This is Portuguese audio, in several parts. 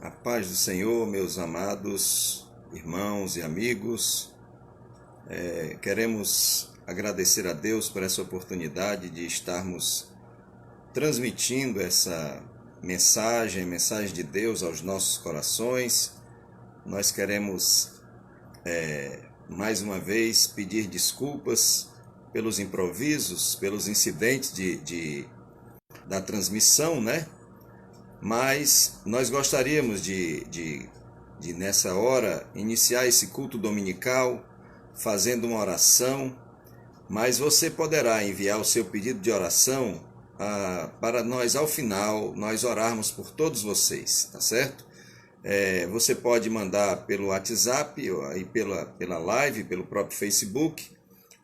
A paz do Senhor, meus amados irmãos e amigos. Queremos agradecer a Deus por essa oportunidade de estarmos transmitindo essa mensagem de Deus aos nossos corações. Nós queremos, mais uma vez, pedir desculpas pelos improvisos, pelos incidentes da transmissão, né? Mas nós gostaríamos de nessa hora, iniciar esse culto dominical fazendo uma oração, mas você poderá enviar o seu pedido de oração para nós, ao final, nós orarmos por todos vocês, tá certo? Você pode mandar pelo WhatsApp, aí pela live, pelo próprio Facebook,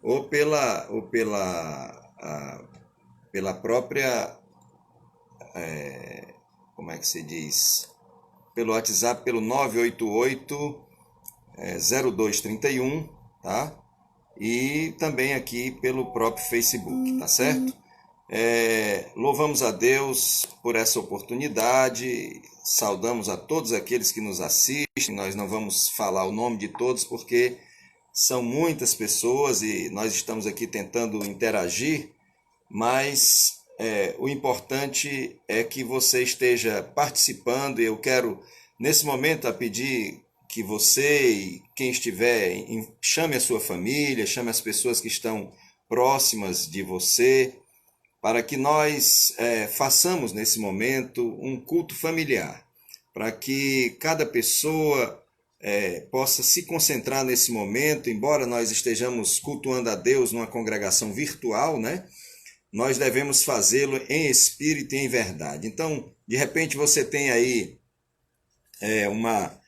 ou pela própria... como é que se diz? Pelo WhatsApp, pelo 988-0231, tá? E também aqui pelo próprio Facebook, tá certo? Louvamos a Deus por essa oportunidade, saudamos a todos aqueles que nos assistem. Nós não vamos falar o nome de todos porque são muitas pessoas e nós estamos aqui tentando interagir, mas... o importante é que você esteja participando, e eu quero, nesse momento, pedir que você e quem estiver, chame a sua família, chame as pessoas que estão próximas de você, para que nós façamos, nesse momento, um culto familiar, para que cada pessoa possa se concentrar nesse momento, embora nós estejamos cultuando a Deus numa congregação virtual, né? Nós devemos fazê-lo em espírito e em verdade. Então, de repente você tem aí uma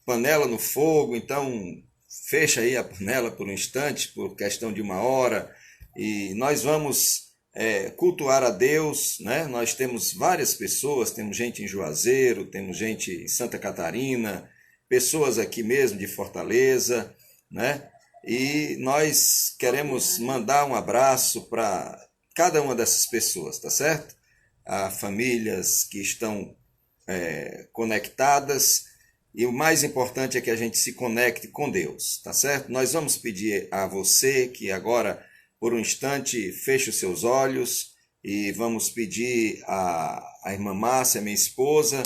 panela no fogo, então fecha aí a panela por um instante, por questão de 1 hora, e nós vamos cultuar a Deus, né? Nós temos várias pessoas, temos gente em Juazeiro, temos gente em Santa Catarina, pessoas aqui mesmo de Fortaleza, né? E nós queremos mandar um abraço para cada uma dessas pessoas, tá certo? Há famílias que estão conectadas, e o mais importante é que a gente se conecte com Deus, tá certo? Nós vamos pedir a você que agora, por um instante, feche os seus olhos, e vamos pedir a irmã Márcia, minha esposa,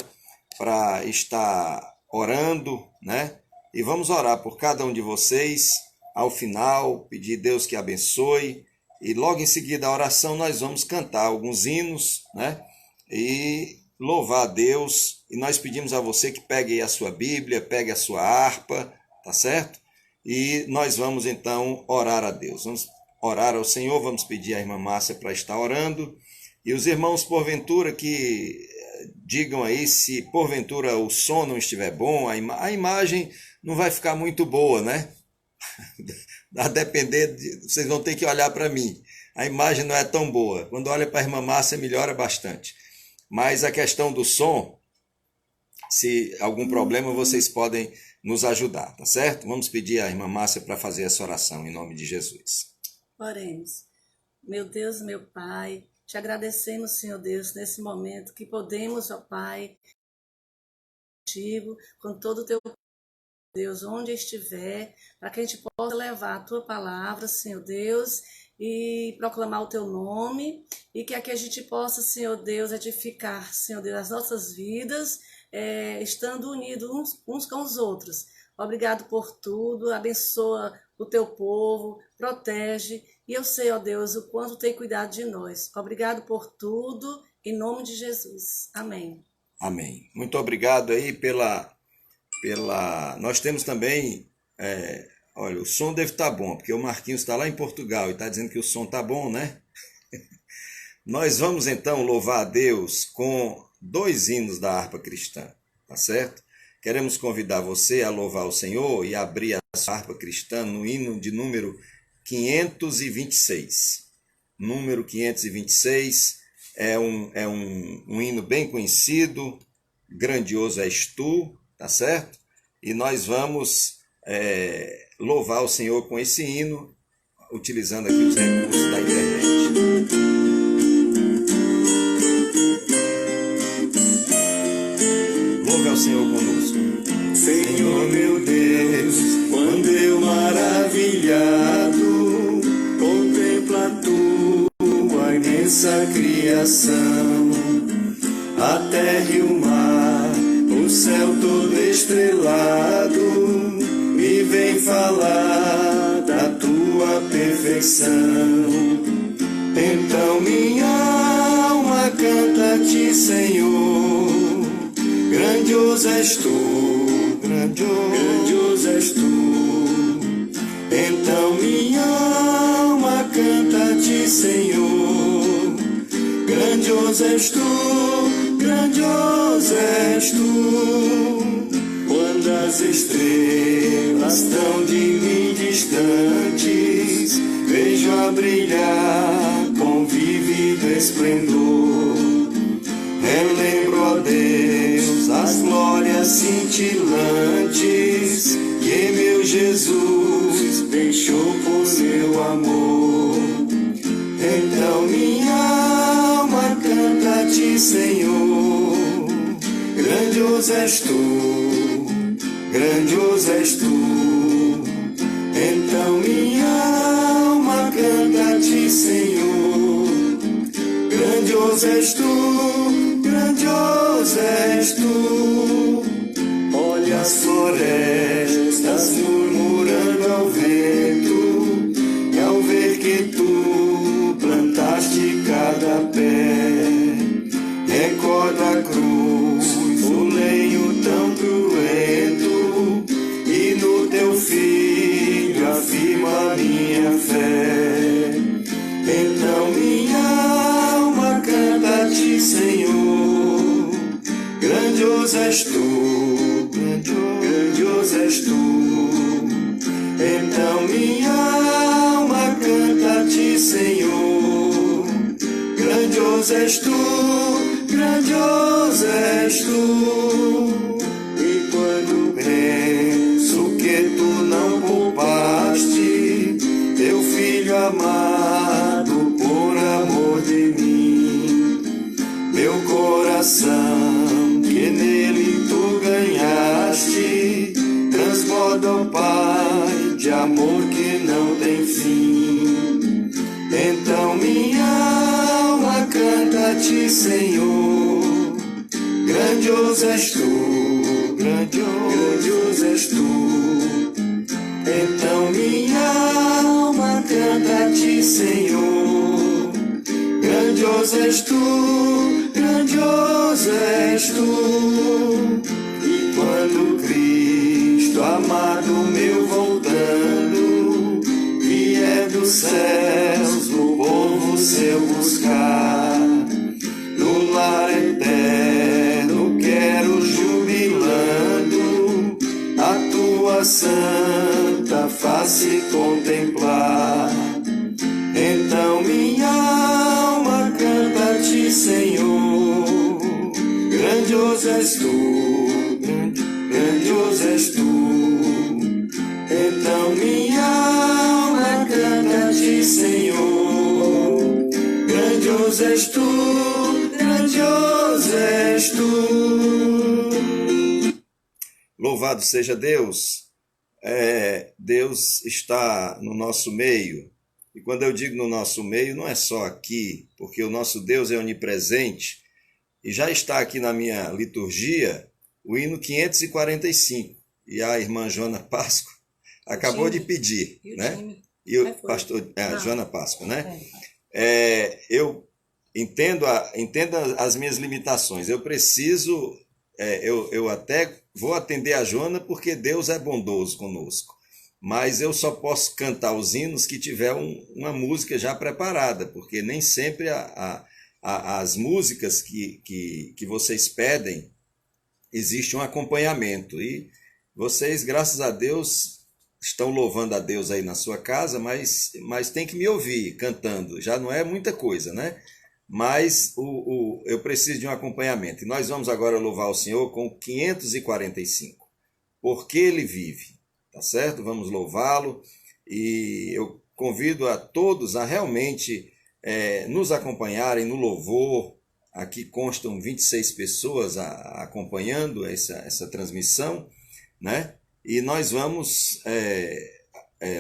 para estar orando, né? E vamos orar por cada um de vocês. Ao final, pedir a Deus que abençoe, e logo em seguida a oração nós vamos cantar alguns hinos, né? E louvar a Deus, e nós pedimos a você que pegue a sua Bíblia, pegue a sua harpa, tá certo? E nós vamos então orar a Deus, vamos orar ao Senhor, vamos pedir à irmã Márcia para estar orando, e os irmãos porventura que digam aí se porventura o som não estiver bom, a imagem não vai ficar muito boa, né? A depender, vocês vão ter que olhar para mim. A imagem não é tão boa. Quando olha para a irmã Márcia, melhora bastante. Mas a questão do som, se algum problema, vocês podem nos ajudar, tá certo? Vamos pedir à irmã Márcia para fazer essa oração, em nome de Jesus. Oremos. Meu Deus, meu Pai, te agradecemos, Senhor Deus, nesse momento que podemos, ó Pai, contigo, com todo o teu Deus, onde estiver, para que a gente possa levar a tua palavra, Senhor Deus, e proclamar o teu nome, e que aqui a gente possa, Senhor Deus, edificar, Senhor Deus, as nossas vidas, estando unidos uns com os outros. Obrigado por tudo, abençoa o teu povo, protege, e eu sei, ó Deus, o quanto tem cuidado de nós. Obrigado por tudo, em nome de Jesus. Amém. Amém. Muito obrigado aí Nós temos também, olha, o som deve estar bom, porque o Marquinhos está lá em Portugal e está dizendo que o som está bom, né? Nós vamos então louvar a Deus com 2 hinos da harpa cristã, tá certo? Queremos convidar você a louvar o Senhor e abrir a sua harpa cristã no hino de número 526. Número 526 é um hino bem conhecido, Grandioso és tu, tá certo? E nós vamos louvar o Senhor com esse hino, utilizando aqui os recursos da internet. imensa criação, a terra e o mar, o céu todo estrelado, me vem falar da tua perfeição. Então minha alma canta-te, Senhor, grandioso és tu, grandioso és tu. Então minha alma canta-te, Senhor, grandioso és tu, grandioso és tu. Quando as estrelas tão de mim distantes, vejo a brilhar com vívido esplendor. Relembro, ó Deus, as glórias cintilantes que meu Jesus deixou por seu amor. Então minha alma canta-te, Senhor, grandioso és tu, grandioso és tu. Então minha alma canta-te, Senhor, grandioso és tu, grandioso és tu. Olha as florestas murmurando ao vento, e ao ver que tu plantaste cada pé, recorda a cruz, o lenho tão cruento, e no teu filho afirma minha fé. Então minha alma canta-te, Senhor, grandioso és tu, grandioso és tu. Então minha alma canta-te, Senhor, grandioso és tu, grandioso és tu. E quando penso que tu não poupaste teu filho amado por amor de mim, meu coração que nele tu ganhaste transborda, ó Pai, de amor que não tem fim. Então minha alma canta-te, Senhor, grandioso és tu, grandioso és tu. Então minha alma canta-te, Senhor, grandioso és tu, grandioso és tu. E quando Cristo amado meu voltando vier dos céus o povo seu buscar, no lar eterno quero jubilando a tua santa face contemplar. Então minha alma canta-te, Senhor, grandioso és tu, grandioso és tu. Então minha alma canta-te, Senhor, grandioso és tu, grandioso és tu. Louvado seja Deus. Deus está no nosso meio. E quando eu digo no nosso meio, não é só aqui, porque o nosso Deus é onipresente. E já está aqui na minha liturgia o hino 545. E a irmã Joana Páscoa acabou de pedir, né? E o pastor Joana Páscoa, né? Eu entendo as minhas limitações. Eu preciso, eu até vou atender a Joana porque Deus é bondoso conosco. Mas eu só posso cantar os hinos que tiver uma música já preparada, porque nem sempre as músicas que vocês pedem existe um acompanhamento. E vocês, graças a Deus, estão louvando a Deus aí na sua casa, mas tem que me ouvir cantando. Já não é muita coisa, né? Mas eu preciso de um acompanhamento. E nós vamos agora louvar o Senhor com 545. Porque Ele vive. Tá certo? Vamos louvá-lo. E eu convido a todos a realmente nos acompanharem no louvor. Aqui constam 26 pessoas acompanhando essa transmissão, né? E nós vamos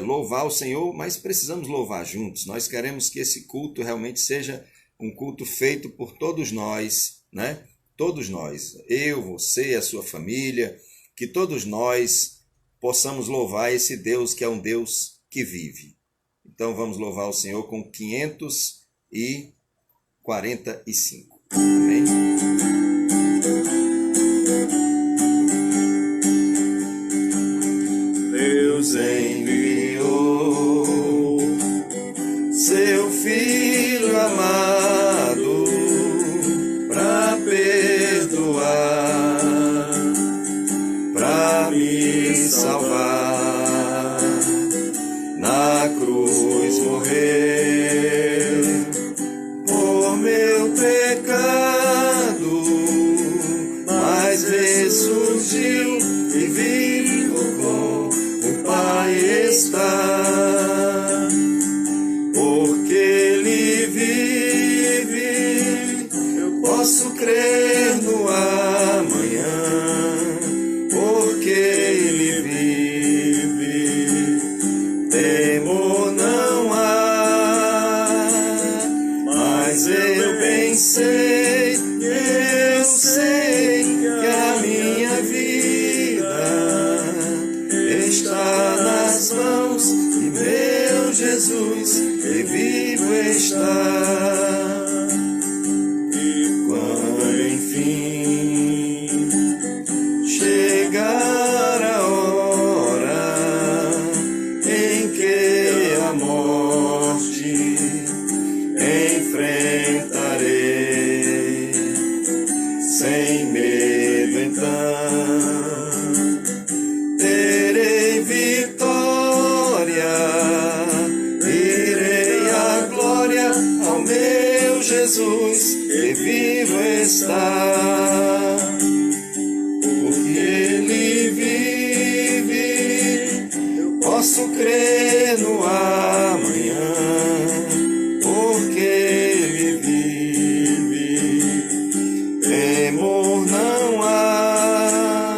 louvar o Senhor, mas precisamos louvar juntos. Nós queremos que esse culto realmente seja um culto feito por todos nós, né? Todos nós, eu, você, a sua família, que todos nós possamos louvar esse Deus que é um Deus que vive. Então vamos louvar o Senhor com 545. Amém? Deus enviou seu Filho amado para perdoar, para me salvar, na cruz morrer por meu pecado, mas ressurgiu e vivo com o Pai está. Porque Ele vive, eu posso crer no amanhã. Porque Ele vive, temor não há. Mas eu bem sei, eu sei que a minha vida está nas mãos de meu Jesus, e vivo está. E quando enfim chegar a hora em que a morte enfrentarei, sem medo então terei vitória, irei à glória ao meu Jesus, que vivo está. Porque Ele vive, eu posso crer no amanhã. Porque Ele vive, temor não há.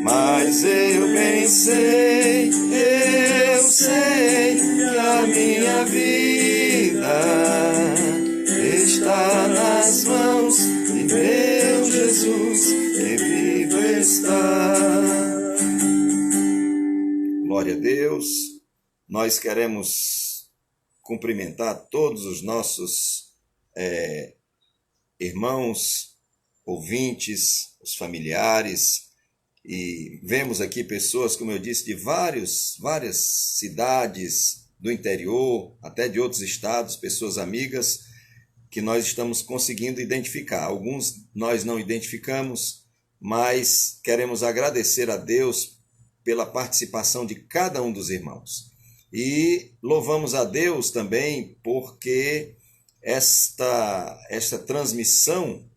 Mas eu bem sei, eu sei que a minha vida está nas mãos de meu Jesus, que vivo está. Glória a Deus. Nós queremos cumprimentar todos os nossos irmãos, ouvintes, os familiares. E vemos aqui pessoas, como eu disse, de várias cidades do interior, até de outros estados, pessoas amigas, que nós estamos conseguindo identificar. Alguns nós não identificamos, mas queremos agradecer a Deus pela participação de cada um dos irmãos. E louvamos a Deus também porque esta transmissão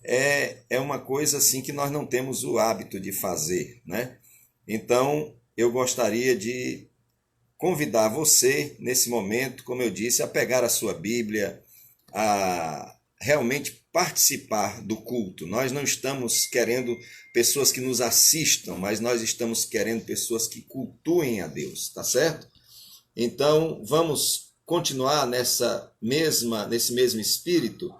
é uma coisa assim que nós não temos o hábito de fazer, né? Então, eu gostaria de convidar você, nesse momento, como eu disse, a pegar a sua Bíblia, a realmente participar do culto. Nós não estamos querendo pessoas que nos assistam, mas nós estamos querendo pessoas que cultuem a Deus, tá certo? Então, vamos continuar nesse mesmo espírito.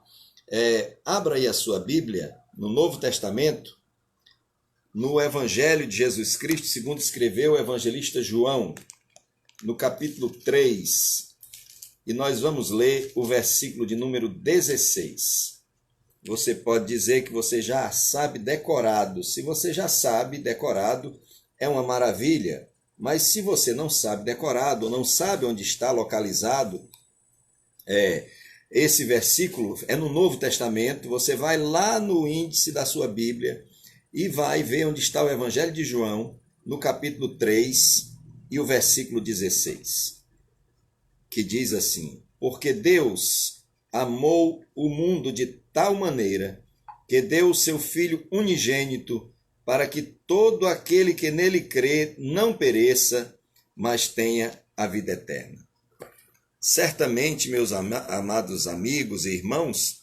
Abra aí a sua Bíblia no Novo Testamento, no Evangelho de Jesus Cristo, segundo escreveu o evangelista João, no capítulo 3, e nós vamos ler o versículo de número 16. Você pode dizer que você já sabe decorado. Se você já sabe decorado, é uma maravilha, mas se você não sabe decorado, ou não sabe onde está localizado, esse versículo é no Novo Testamento. Você vai lá no índice da sua Bíblia e vai ver onde está o Evangelho de João, no capítulo 3 e o versículo 16, que diz assim: porque Deus amou o mundo de tal maneira que deu o seu Filho unigênito, para que todo aquele que nele crê não pereça, mas tenha a vida eterna. Certamente, meus amados amigos e irmãos,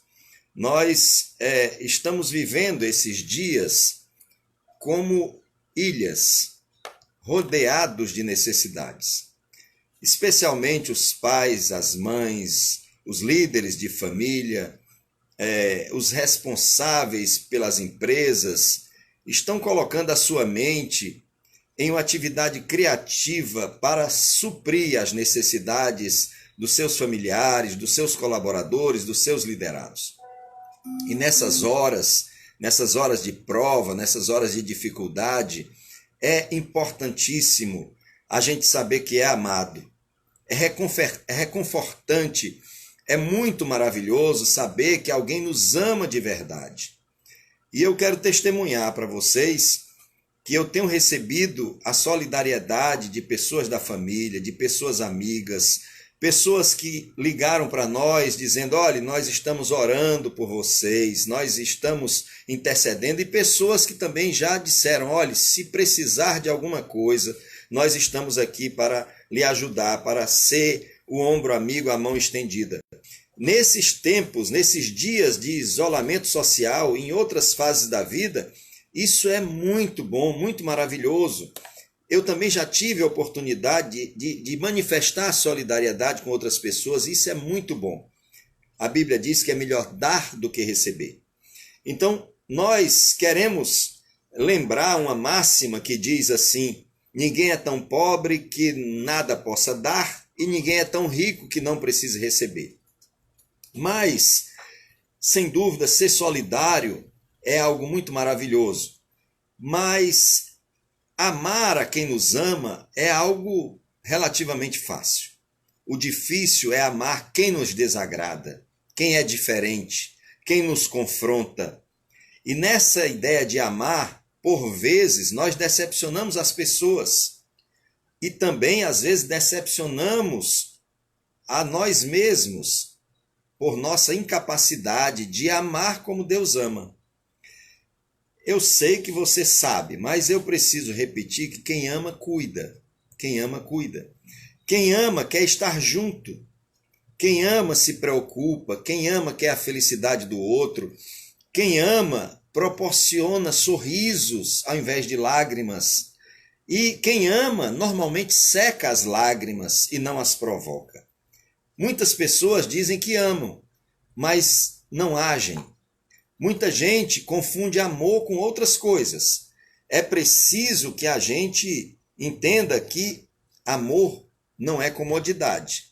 nós estamos vivendo esses dias como ilhas, rodeados de necessidades. Especialmente os pais, as mães, os líderes de família, os responsáveis pelas empresas, estão colocando a sua mente em uma atividade criativa para suprir as necessidades dos seus familiares, dos seus colaboradores, dos seus liderados. E nessas horas de prova, nessas horas de dificuldade, é importantíssimo a gente saber que é amado. É reconfortante, é muito maravilhoso saber que alguém nos ama de verdade. E eu quero testemunhar para vocês que eu tenho recebido a solidariedade de pessoas da família, de pessoas amigas, pessoas que ligaram para nós dizendo, olha, nós estamos orando por vocês, nós estamos intercedendo, e pessoas que também já disseram, olha, se precisar de alguma coisa, nós estamos aqui para lhe ajudar, para ser o ombro amigo, a mão estendida. Nesses tempos, nesses dias de isolamento social, em outras fases da vida, isso é muito bom, muito maravilhoso. Eu também já tive a oportunidade de manifestar solidariedade com outras pessoas, e isso é muito bom. A Bíblia diz que é melhor dar do que receber. Então, nós queremos lembrar uma máxima que diz assim, ninguém é tão pobre que nada possa dar, e ninguém é tão rico que não precise receber. Mas, sem dúvida, ser solidário é algo muito maravilhoso. Mas amar a quem nos ama é algo relativamente fácil. O difícil é amar quem nos desagrada, quem é diferente, quem nos confronta. E nessa ideia de amar, por vezes, nós decepcionamos as pessoas. E também, às vezes, decepcionamos a nós mesmos por nossa incapacidade de amar como Deus ama. Eu sei que você sabe, mas eu preciso repetir que quem ama, cuida. Quem ama, cuida. Quem ama quer estar junto. Quem ama se preocupa. Quem ama quer a felicidade do outro. Quem ama proporciona sorrisos ao invés de lágrimas. E quem ama normalmente seca as lágrimas e não as provoca. Muitas pessoas dizem que amam, mas não agem. Muita gente confunde amor com outras coisas. É preciso que a gente entenda que amor não é comodidade.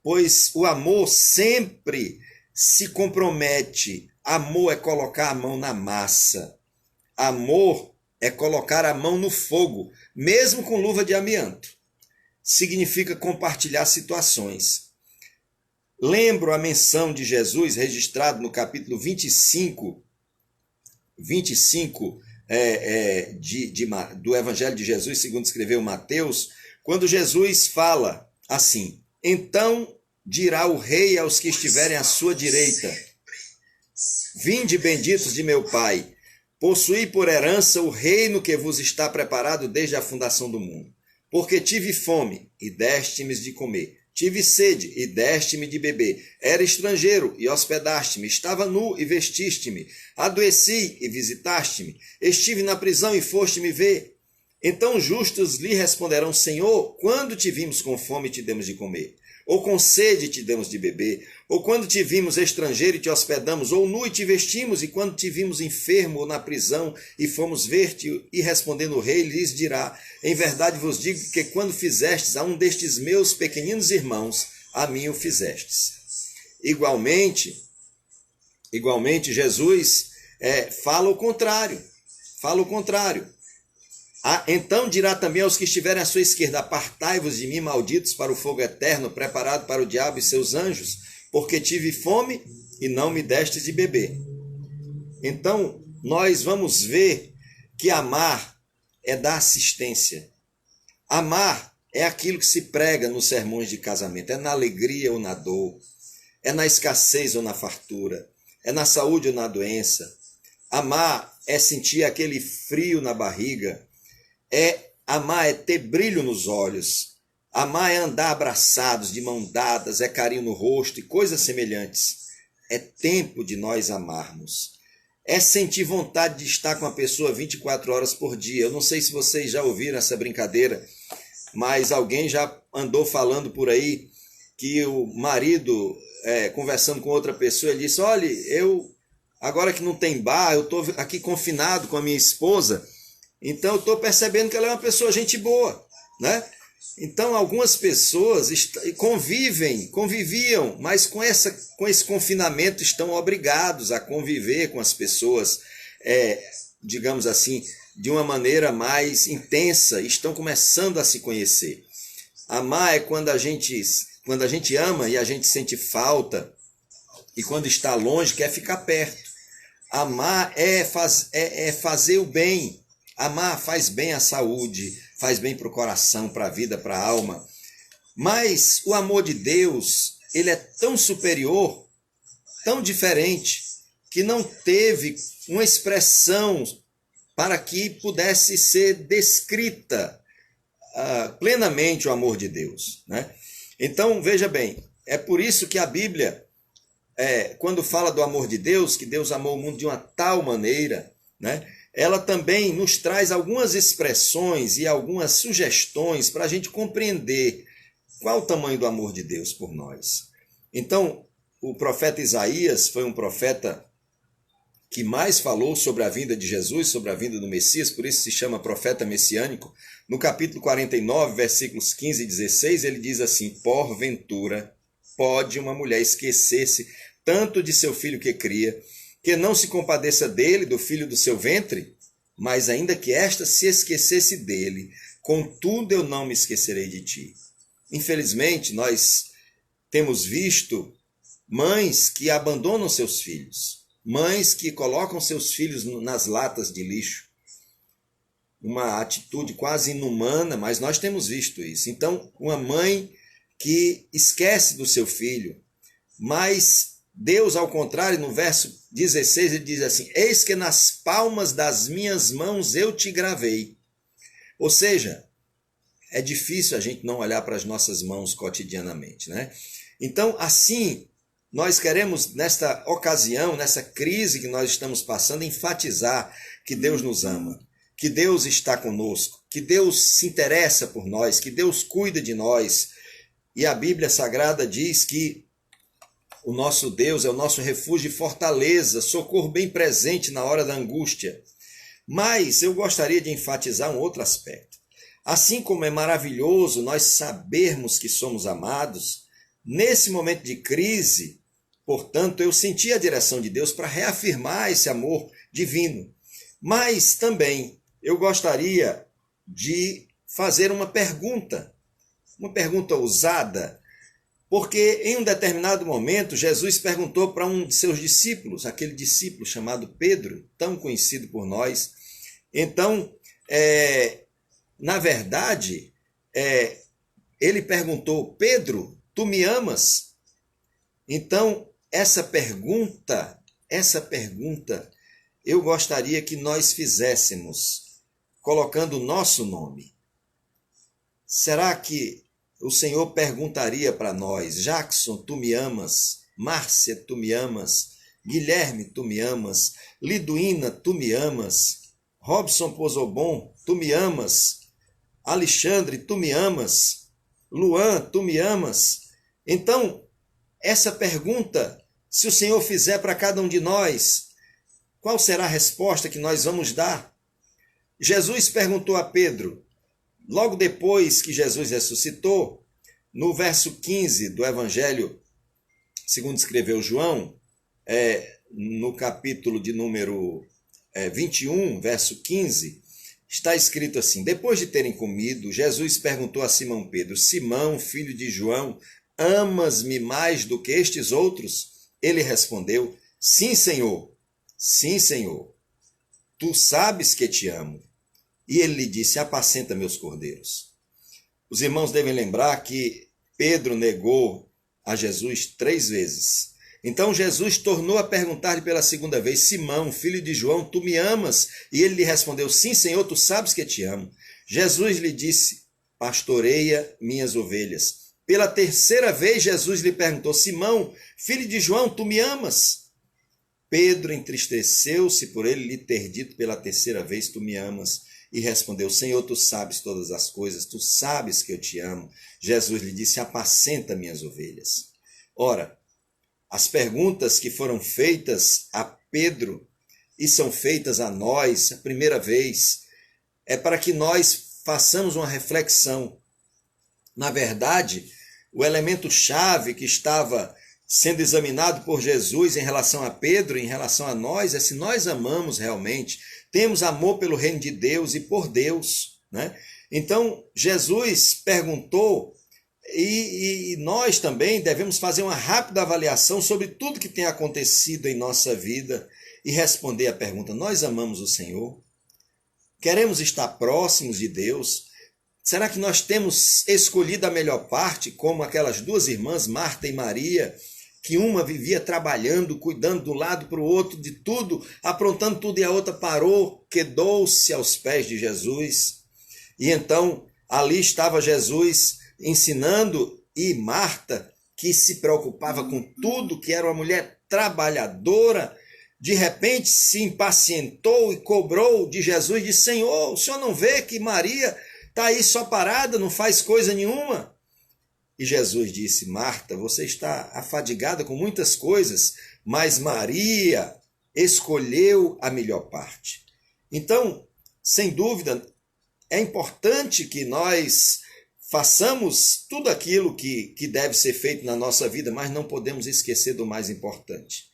Pois o amor sempre se compromete. Amor é colocar a mão na massa. Amor é colocar a mão no fogo, mesmo com luva de amianto. Significa compartilhar situações. Lembro a menção de Jesus registrado no capítulo 25 do Evangelho de Jesus, segundo escreveu Mateus, quando Jesus fala assim, então dirá o rei aos que estiverem à sua direita, vinde benditos de meu Pai, possuí por herança o reino que vos está preparado desde a fundação do mundo. Porque tive fome e deste-me de comer. Tive sede e deste-me de beber. Era estrangeiro e hospedaste-me. Estava nu e vestiste-me. Adoeci e visitaste-me. Estive na prisão e foste-me ver. Então justos lhe responderão, Senhor, quando te vimos com fome e te demos de comer? Ou com sede e te demos de beber? Ou quando te vimos estrangeiro e te hospedamos? Ou nu e te vestimos? E quando te vimos enfermo ou na prisão e fomos ver-te? E respondendo o rei, lhes dirá, em verdade vos digo que quando fizestes a um destes meus pequeninos irmãos, a mim o fizestes. Igualmente, Jesus fala o contrário. Fala o contrário. Então dirá também aos que estiverem à sua esquerda, apartai-vos de mim, malditos, para o fogo eterno, preparado para o diabo e seus anjos, porque tive fome e não me destes de beber. Então, nós vamos ver que amar é dar assistência. Amar é aquilo que se prega nos sermões de casamento, é na alegria ou na dor, é na escassez ou na fartura, é na saúde ou na doença. Amar é sentir aquele frio na barriga, amar é ter brilho nos olhos, amar é andar abraçados, de mão dadas, é carinho no rosto e coisas semelhantes. É tempo de nós amarmos. É sentir vontade de estar com a pessoa 24 horas por dia. Eu não sei se vocês já ouviram essa brincadeira, mas alguém já andou falando por aí que o marido, conversando com outra pessoa, ele disse: olha, eu, agora que não tem bar, eu estou aqui confinado com a minha esposa, então eu estou percebendo que ela é uma pessoa gente boa, né? Então algumas pessoas conviviam, mas com esse confinamento estão obrigados a conviver com as pessoas, digamos assim, de uma maneira mais intensa, estão começando a se conhecer. Amar é quando a gente ama e a gente sente falta, e quando está longe quer ficar perto. Amar é fazer o bem. Amar faz bem à saúde, faz bem para o coração, para a vida, para a alma. Mas o amor de Deus, ele é tão superior, tão diferente, que não teve uma expressão para que pudesse ser descrita plenamente o amor de Deus, né? Então, veja bem, é por isso que a Bíblia, quando fala do amor de Deus, que Deus amou o mundo de uma tal maneira, né? Ela também nos traz algumas expressões e algumas sugestões para a gente compreender qual o tamanho do amor de Deus por nós. Então, o profeta Isaías foi um profeta que mais falou sobre a vinda de Jesus, sobre a vinda do Messias, por isso se chama profeta messiânico. No capítulo 49, versículos 15 e 16, ele diz assim: porventura pode uma mulher esquecer-se tanto de seu filho que cria, que não se compadeça dele, do filho do seu ventre? Mas ainda que esta se esquecesse dele, contudo eu não me esquecerei de ti. Infelizmente, nós temos visto mães que abandonam seus filhos, mães que colocam seus filhos nas latas de lixo. Uma atitude quase inumana, mas nós temos visto isso. Então, uma mãe que esquece do seu filho, mas Deus, ao contrário, no verso 16, ele diz assim: eis que nas palmas das minhas mãos eu te gravei. Ou seja, é difícil a gente não olhar para as nossas mãos cotidianamente, né? Então, assim, nós queremos, nesta ocasião, nessa crise que nós estamos passando, enfatizar que Deus nos ama, que Deus está conosco, que Deus se interessa por nós, que Deus cuida de nós. E a Bíblia Sagrada diz que o nosso Deus é o nosso refúgio e fortaleza, socorro bem presente na hora da angústia. Mas eu gostaria de enfatizar um outro aspecto. Assim como é maravilhoso nós sabermos que somos amados, nesse momento de crise, portanto, eu senti a direção de Deus para reafirmar esse amor divino. Mas também eu gostaria de fazer uma pergunta ousada, porque em um determinado momento Jesus perguntou para um de seus discípulos, aquele discípulo chamado Pedro, tão conhecido por nós. Então, na verdade, ele perguntou: Pedro, tu me amas? Então, essa pergunta, eu gostaria que nós fizéssemos, colocando o nosso nome. Será que o Senhor perguntaria para nós: Jackson, tu me amas? Márcia, tu me amas? Guilherme, tu me amas? Liduína, tu me amas? Robson Pozobon, tu me amas? Alexandre, tu me amas? Luan, tu me amas? Então, essa pergunta, se o Senhor fizer para cada um de nós, qual será a resposta que nós vamos dar? Jesus perguntou a Pedro, logo depois que Jesus ressuscitou, no verso 15 do Evangelho, segundo escreveu João, no capítulo de número 21, verso 15, está escrito assim: depois de terem comido, Jesus perguntou a Simão Pedro: Simão, filho de João, amas-me mais do que estes outros? Ele respondeu: sim, Senhor, tu sabes que te amo. E ele lhe disse: apacenta meus cordeiros. Os irmãos devem lembrar que Pedro negou a Jesus 3 vezes. Então Jesus tornou a perguntar-lhe pela segunda vez: Simão, filho de João, tu me amas? E ele lhe respondeu: sim, Senhor, tu sabes que te amo. Jesus lhe disse: pastoreia minhas ovelhas. Pela terceira vez Jesus lhe perguntou: Simão, filho de João, tu me amas? Pedro entristeceu-se por ele lhe ter dito pela terceira vez: tu me amas. E respondeu: Senhor, tu sabes todas as coisas, tu sabes que eu te amo. Jesus lhe disse: apacenta minhas ovelhas. Ora, as perguntas que foram feitas a Pedro e são feitas a nós a primeira vez é para que nós façamos uma reflexão. Na verdade, o elemento-chave que estava sendo examinado por Jesus em relação a Pedro, em relação a nós, é se nós amamos realmente, temos amor pelo reino de Deus e por Deus, né? Então, Jesus perguntou e nós também devemos fazer uma rápida avaliação sobre tudo que tem acontecido em nossa vida e responder a pergunta: nós amamos o Senhor? Queremos estar próximos de Deus? Será que nós temos escolhido a melhor parte, como aquelas duas irmãs, Marta e Maria, que uma vivia trabalhando, cuidando do lado para o outro de tudo, aprontando tudo, e a outra parou, quedou-se aos pés de Jesus? E então ali estava Jesus ensinando, e Marta, que se preocupava com tudo, que era uma mulher trabalhadora, de repente se impacientou e cobrou de Jesus, disse: Senhor, o senhor não vê que Maria está aí só parada, não faz coisa nenhuma? E Jesus disse: Marta, você está afadigada com muitas coisas, mas Maria escolheu a melhor parte. Então, sem dúvida, é importante que nós façamos tudo aquilo que deve ser feito na nossa vida, mas não podemos esquecer do mais importante.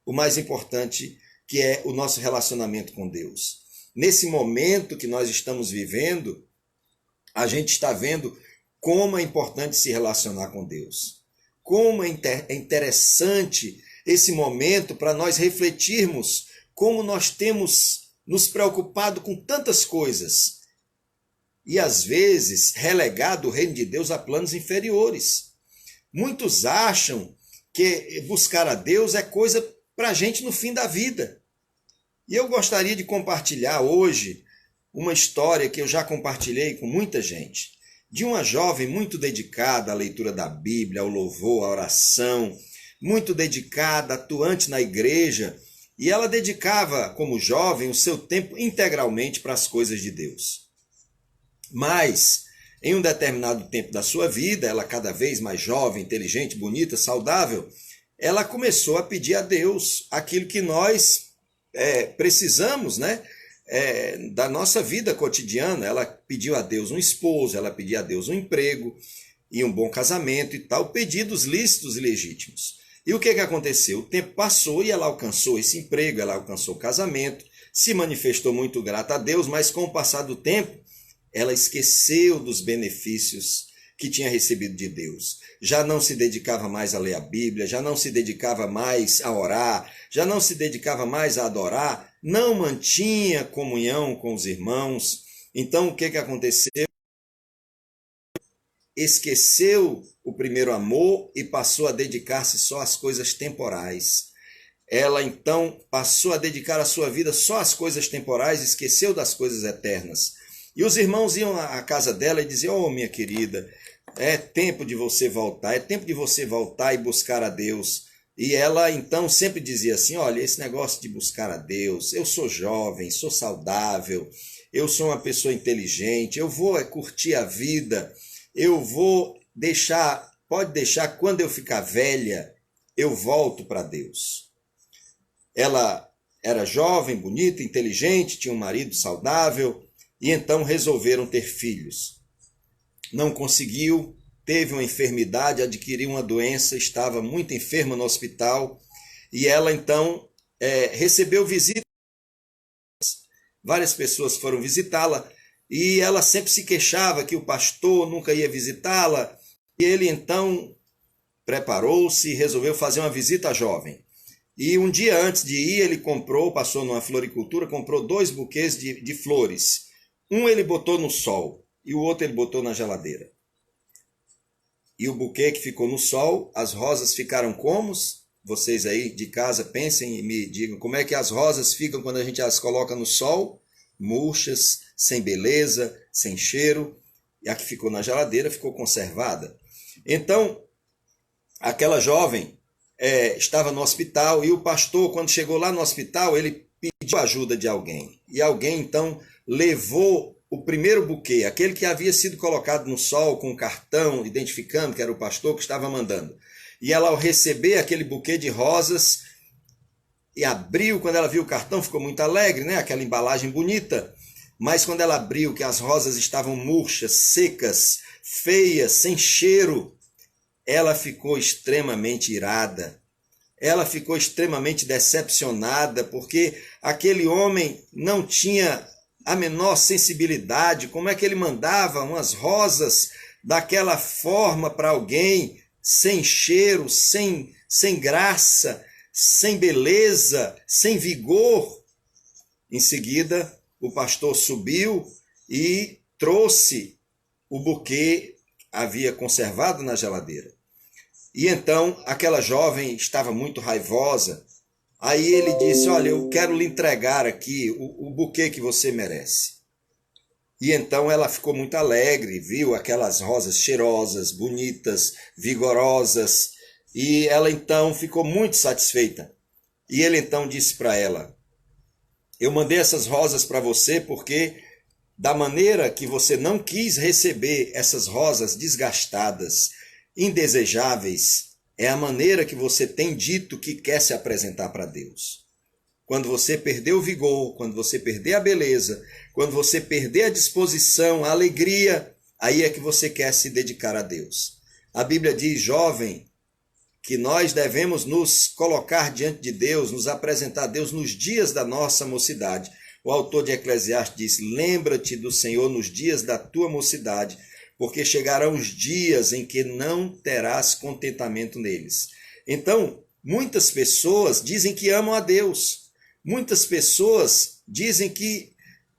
O mais importante, que é o nosso relacionamento com Deus. Nesse momento que nós estamos vivendo, a gente está vendo como é importante se relacionar com Deus. Como é interessante esse momento para nós refletirmos como nós temos nos preocupado com tantas coisas e às vezes relegado o reino de Deus a planos inferiores. Muitos acham que buscar a Deus é coisa para a gente no fim da vida. E eu gostaria de compartilhar hoje uma história que eu já compartilhei com muita gente, de uma jovem muito dedicada à leitura da Bíblia, ao louvor, à oração, muito dedicada, atuante na igreja, e ela dedicava, como jovem, o seu tempo integralmente para as coisas de Deus. Mas, em um determinado tempo da sua vida, ela cada vez mais jovem, inteligente, bonita, saudável, ela começou a pedir a Deus aquilo que nós precisamos, né? Da nossa vida cotidiana. Ela pediu a Deus um esposo, ela pediu a Deus um emprego e um bom casamento e tal, pedidos lícitos e legítimos. E o que aconteceu? O tempo passou e ela alcançou esse emprego, ela alcançou o casamento, se manifestou muito grata a Deus, mas com o passar do tempo, ela esqueceu dos benefícios que tinha recebido de Deus. Já não se dedicava mais a ler a Bíblia, já não se dedicava mais a orar, já não se dedicava mais a adorar, não mantinha comunhão com os irmãos. Então, o que aconteceu? Esqueceu o primeiro amor e passou a dedicar-se só às coisas temporais. Ela, então, passou a dedicar a sua vida só às coisas temporais, esqueceu das coisas eternas. E os irmãos iam à casa dela e diziam: oh, minha querida, é tempo de você voltar, é tempo de você voltar e buscar a Deus. E ela então sempre dizia assim: olha, esse negócio de buscar a Deus, eu sou jovem, sou saudável, eu sou uma pessoa inteligente, eu vou curtir a vida, eu vou deixar, pode deixar, quando eu ficar velha, eu volto para Deus. Ela era jovem, bonita, inteligente, tinha um marido saudável, e então resolveram ter filhos. Não conseguiu, teve uma enfermidade, adquiriu uma doença, estava muito enferma no hospital, e ela então recebeu visitas. Várias pessoas foram visitá-la, e ela sempre se queixava que o pastor nunca ia visitá-la, e ele então preparou-se e resolveu fazer uma visita à jovem. E um dia antes de ir, ele passou numa floricultura, comprou 2 buquês de flores. Um ele botou no sol e o outro ele botou na geladeira. E o buquê que ficou no sol, as rosas ficaram como? Vocês aí de casa pensem e me digam como é que as rosas ficam quando a gente as coloca no sol: murchas, sem beleza, sem cheiro. E a que ficou na geladeira ficou conservada. Então, aquela jovem estava no hospital, e o pastor, quando chegou lá no hospital, ele pediu ajuda de alguém. E alguém então levou o primeiro buquê, aquele que havia sido colocado no sol com um cartão, identificando que era o pastor que estava mandando. E ela, ao receber aquele buquê de rosas, e abriu, quando ela viu o cartão, ficou muito alegre, né? Aquela embalagem bonita. Mas quando ela abriu, que as rosas estavam murchas, secas, feias, sem cheiro, ela ficou extremamente irada. Ela ficou extremamente decepcionada, porque aquele homem não tinha a menor sensibilidade. Como é que ele mandava umas rosas daquela forma para alguém, sem cheiro, sem graça, sem beleza, sem vigor? Em seguida, o pastor subiu e trouxe o buquê que havia conservado na geladeira. E então aquela jovem estava muito raivosa. Aí ele disse: olha, eu quero lhe entregar aqui o buquê que você merece. E então ela ficou muito alegre, viu aquelas rosas cheirosas, bonitas, vigorosas, e ela então ficou muito satisfeita. E ele então disse para ela: eu mandei essas rosas para você porque, da maneira que você não quis receber essas rosas desgastadas, indesejáveis, é a maneira que você tem dito que quer se apresentar para Deus. Quando você perder o vigor, quando você perder a beleza, quando você perder a disposição, a alegria, aí é que você quer se dedicar a Deus. A Bíblia diz, jovem, que nós devemos nos colocar diante de Deus, nos apresentar a Deus nos dias da nossa mocidade. O autor de Eclesiastes diz: lembra-te do Senhor nos dias da tua mocidade, porque chegarão os dias em que não terás contentamento neles. Então, muitas pessoas dizem que amam a Deus, muitas pessoas dizem que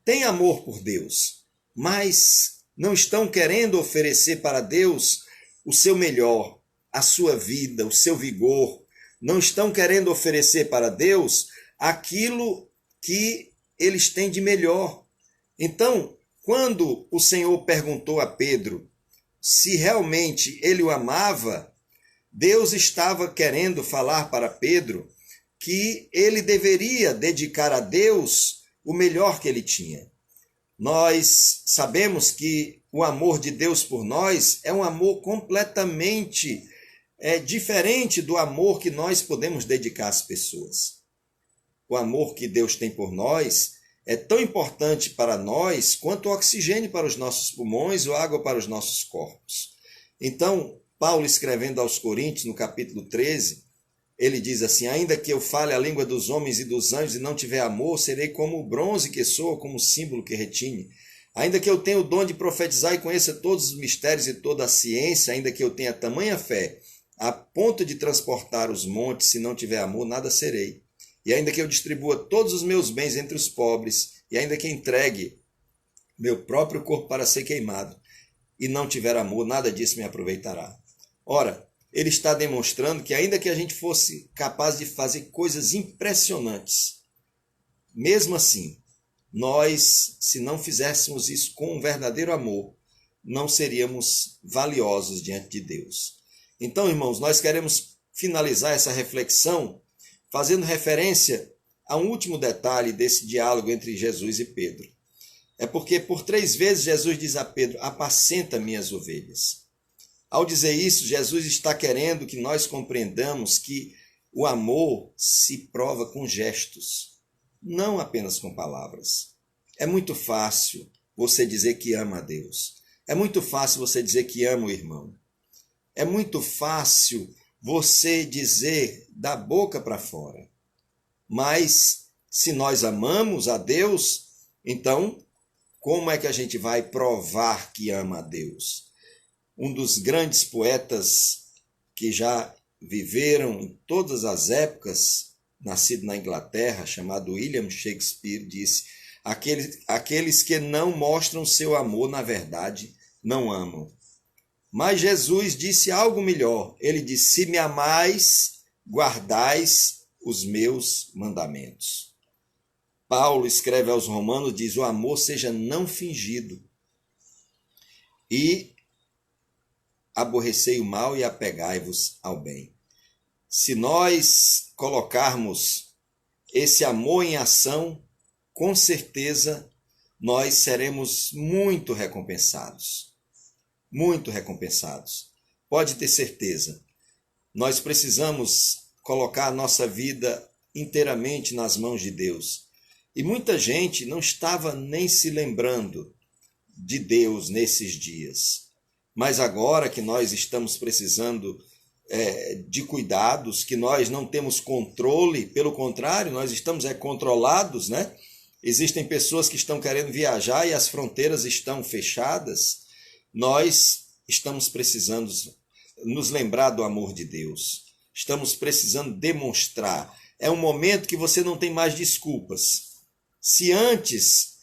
têm amor por Deus, mas não estão querendo oferecer para Deus o seu melhor, a sua vida, o seu vigor, não estão querendo oferecer para Deus aquilo que eles têm de melhor. Então, quando o Senhor perguntou a Pedro se realmente ele o amava, Deus estava querendo falar para Pedro que ele deveria dedicar a Deus o melhor que ele tinha. Nós sabemos que o amor de Deus por nós é um amor completamente diferente do amor que nós podemos dedicar às pessoas. O amor que Deus tem por nós é tão importante para nós quanto o oxigênio para os nossos pulmões ou água para os nossos corpos. Então, Paulo, escrevendo aos Coríntios, no capítulo 13, ele diz assim: ainda que eu fale a língua dos homens e dos anjos e não tiver amor, serei como o bronze que soa, como o símbolo que retine. Ainda que eu tenha o dom de profetizar e conheça todos os mistérios e toda a ciência, ainda que eu tenha tamanha fé, a ponto de transportar os montes, se não tiver amor, nada serei. E ainda que eu distribua todos os meus bens entre os pobres, e ainda que entregue meu próprio corpo para ser queimado, e não tiver amor, nada disso me aproveitará. Ora, ele está demonstrando que ainda que a gente fosse capaz de fazer coisas impressionantes, mesmo assim, nós, se não fizéssemos isso com um verdadeiro amor, não seríamos valiosos diante de Deus. Então, irmãos, nós queremos finalizar essa reflexão fazendo referência a um último detalhe desse diálogo entre Jesus e Pedro. É porque por 3 vezes Jesus diz a Pedro: apacenta minhas ovelhas. Ao dizer isso, Jesus está querendo que nós compreendamos que o amor se prova com gestos, não apenas com palavras. É muito fácil você dizer que ama a Deus. É muito fácil você dizer que ama o irmão. É muito fácil você dizer da boca para fora. Mas se nós amamos a Deus, então como é que a gente vai provar que ama a Deus? Um dos grandes poetas que já viveram em todas as épocas, nascido na Inglaterra, chamado William Shakespeare, disse: aqueles que não mostram seu amor, na verdade, não amam. Mas Jesus disse algo melhor. Ele disse: se me amais, guardais os meus mandamentos. Paulo escreve aos Romanos, diz: o amor seja não fingido. E aborrecei o mal e apegai-vos ao bem. Se nós colocarmos esse amor em ação, com certeza nós seremos muito recompensados. Muito recompensados. Pode ter certeza. Nós precisamos colocar a nossa vida inteiramente nas mãos de Deus. E muita gente não estava nem se lembrando de Deus nesses dias. Mas agora que nós estamos precisando de cuidados, que nós não temos controle, pelo contrário, nós estamos controlados, né? Existem pessoas que estão querendo viajar e as fronteiras estão fechadas. Nós estamos precisando nos lembrar do amor de Deus. Estamos precisando demonstrar. É um momento que você não tem mais desculpas. Se antes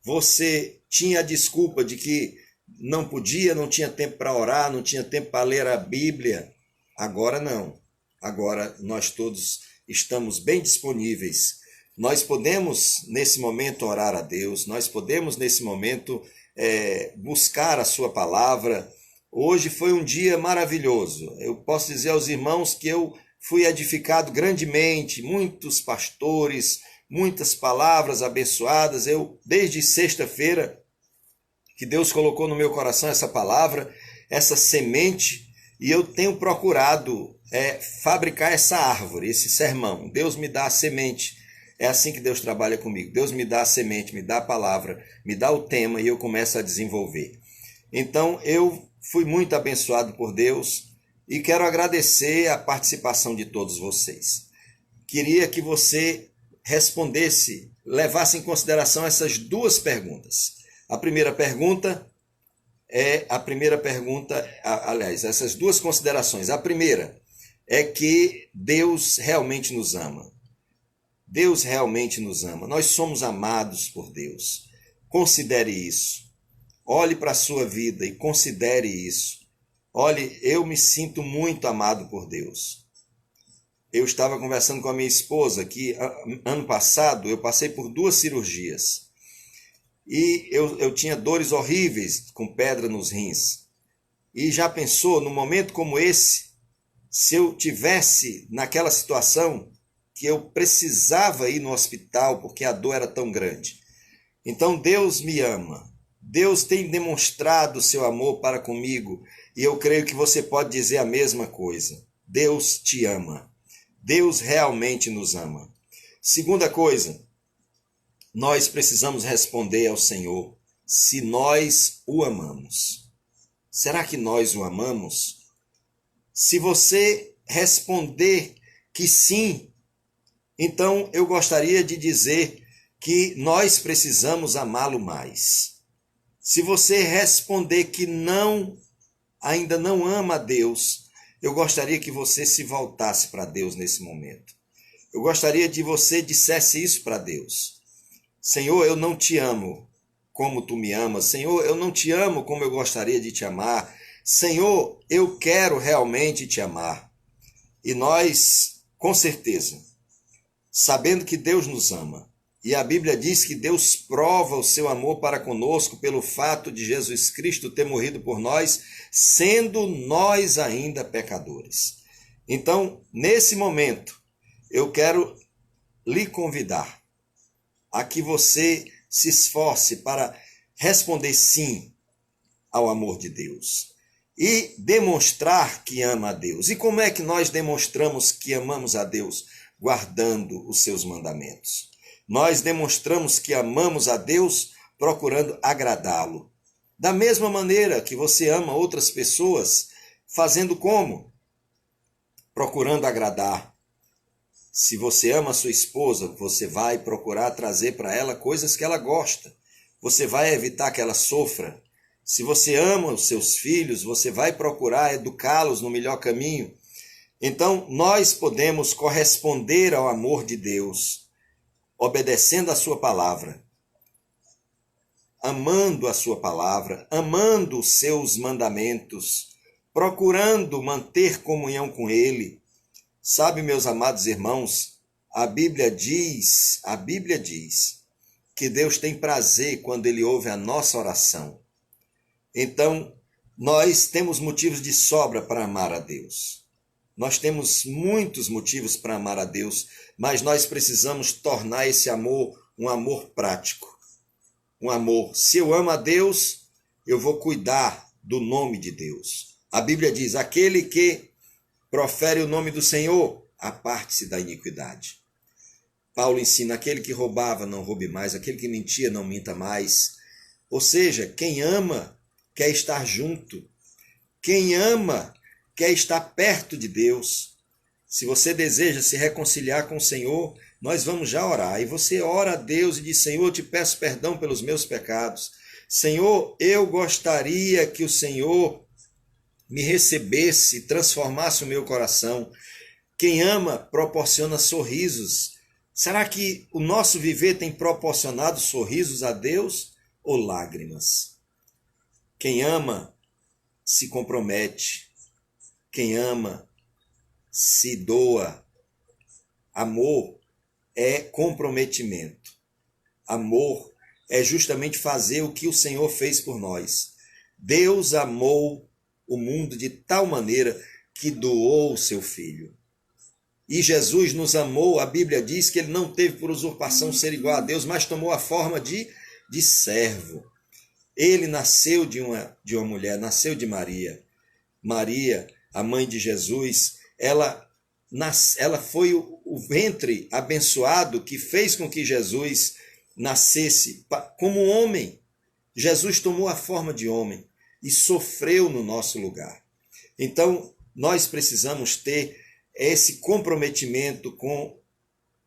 você tinha a desculpa de que não podia, não tinha tempo para orar, não tinha tempo para ler a Bíblia, agora não. Agora nós todos estamos bem disponíveis. Nós podemos, nesse momento, orar a Deus, nós podemos, nesse momento, buscar a sua palavra. Hoje foi um dia maravilhoso. Eu posso dizer aos irmãos que eu fui edificado grandemente, muitos pastores, muitas palavras abençoadas. Eu, desde sexta-feira, que Deus colocou no meu coração essa palavra, essa semente, e eu tenho procurado fabricar essa árvore, esse sermão. Deus me dá a semente. É assim que Deus trabalha comigo. Deus me dá a semente, me dá a palavra, me dá o tema e eu começo a desenvolver. Então, eu fui muito abençoado por Deus e quero agradecer a participação de todos vocês. Queria que você respondesse, levasse em consideração essas duas perguntas. A primeira pergunta, aliás, essas duas considerações. A primeira é que Deus realmente nos ama. Deus realmente nos ama. Nós somos amados por Deus. Considere isso. Olhe para a sua vida e considere isso. Olhe, eu me sinto muito amado por Deus. Eu estava conversando com a minha esposa que ano passado eu passei por 2 cirurgias. E eu tinha dores horríveis com pedra nos rins. E já pensou, num momento como esse, se eu tivesse naquela situação que eu precisava ir no hospital porque a dor era tão grande. Então Deus me ama. Deus tem demonstrado o seu amor para comigo e eu creio que você pode dizer a mesma coisa. Deus te ama. Deus realmente nos ama. Segunda coisa, nós precisamos responder ao Senhor se nós o amamos. Será que nós o amamos? Se você responder que sim, então eu gostaria de dizer que nós precisamos amá-lo mais. Se você responder que não, ainda não ama a Deus, eu gostaria que você se voltasse para Deus nesse momento. Eu gostaria de você dissesse isso para Deus. Senhor, eu não te amo como tu me amas. Senhor, eu não te amo como eu gostaria de te amar. Senhor, eu quero realmente te amar. E nós, com certeza, sabendo que Deus nos ama, e a Bíblia diz que Deus prova o seu amor para conosco pelo fato de Jesus Cristo ter morrido por nós, sendo nós ainda pecadores. Então, nesse momento, eu quero lhe convidar a que você se esforce para responder sim ao amor de Deus e demonstrar que ama a Deus. E como é que nós demonstramos que amamos a Deus? Guardando os seus mandamentos. Nós demonstramos que amamos a Deus procurando agradá-lo. Da mesma maneira que você ama outras pessoas, fazendo como? Procurando agradar. Se você ama a sua esposa, você vai procurar trazer para ela coisas que ela gosta. Você vai evitar que ela sofra. Se você ama os seus filhos, você vai procurar educá-los no melhor caminho. Então, nós podemos corresponder ao amor de Deus, obedecendo a sua palavra, amando a sua palavra, amando os seus mandamentos, procurando manter comunhão com Ele. Sabe, meus amados irmãos, a Bíblia diz que Deus tem prazer quando Ele ouve a nossa oração. Então, nós temos motivos de sobra para amar a Deus. Nós temos muitos motivos para amar a Deus, mas nós precisamos tornar esse amor um amor prático. um amor. Se eu amo a Deus, eu vou cuidar do nome de Deus. A Bíblia diz: aquele que profere o nome do Senhor, aparte-se da iniquidade. Paulo ensina: aquele que roubava, não roube mais, aquele que mentia, não minta mais. Ou seja, quem ama quer estar junto. Quem ama quer estar perto de Deus. Se você deseja se reconciliar com o Senhor, nós vamos já orar. E você ora a Deus e diz: Senhor, eu te peço perdão pelos meus pecados. Senhor, eu gostaria que o Senhor me recebesse, transformasse o meu coração. Quem ama proporciona sorrisos. Será que o nosso viver tem proporcionado sorrisos a Deus ou lágrimas? Quem ama se compromete. Quem ama se doa. Amor é comprometimento. Amor é justamente fazer o que o Senhor fez por nós. Deus amou o mundo de tal maneira que doou o seu Filho. E Jesus nos amou, a Bíblia diz que ele não teve por usurpação ser igual a Deus, mas tomou a forma de servo. Ele nasceu de uma mulher, nasceu de Maria. Maria, a mãe de Jesus, ela foi o ventre abençoado que fez com que Jesus nascesse como homem. Jesus tomou a forma de homem e sofreu no nosso lugar. Então, nós precisamos ter esse comprometimento com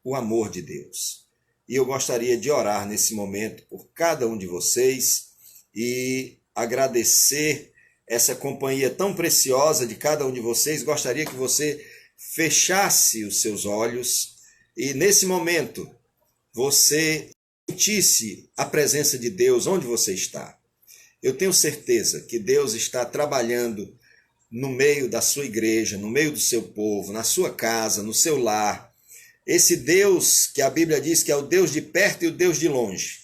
o amor de Deus. E eu gostaria de orar nesse momento por cada um de vocês e agradecer essa companhia tão preciosa de cada um de vocês. Gostaria que você fechasse os seus olhos e nesse momento você sentisse a presença de Deus onde você está. Eu tenho certeza que Deus está trabalhando no meio da sua igreja, no meio do seu povo, na sua casa, no seu lar. Esse Deus que a Bíblia diz que é o Deus de perto e o Deus de longe.